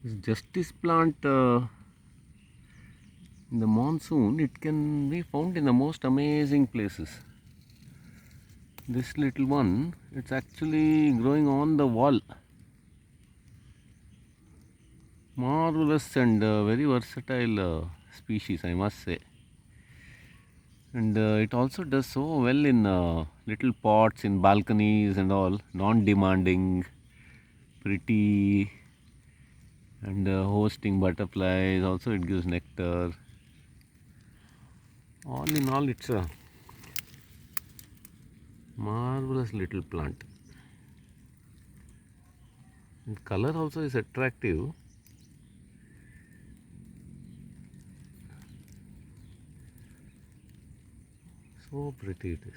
This justice plant in the monsoon, it can be found in the most amazing places. This little one, it's actually growing on the wall. Marvelous and very versatile species, I must say. And it also does so well in little pots, in balconies and all, non-demanding, pretty, and hosting butterflies. Also, it gives nectar. All in all, it's a marvelous little plant. And color also is attractive. So pretty it is.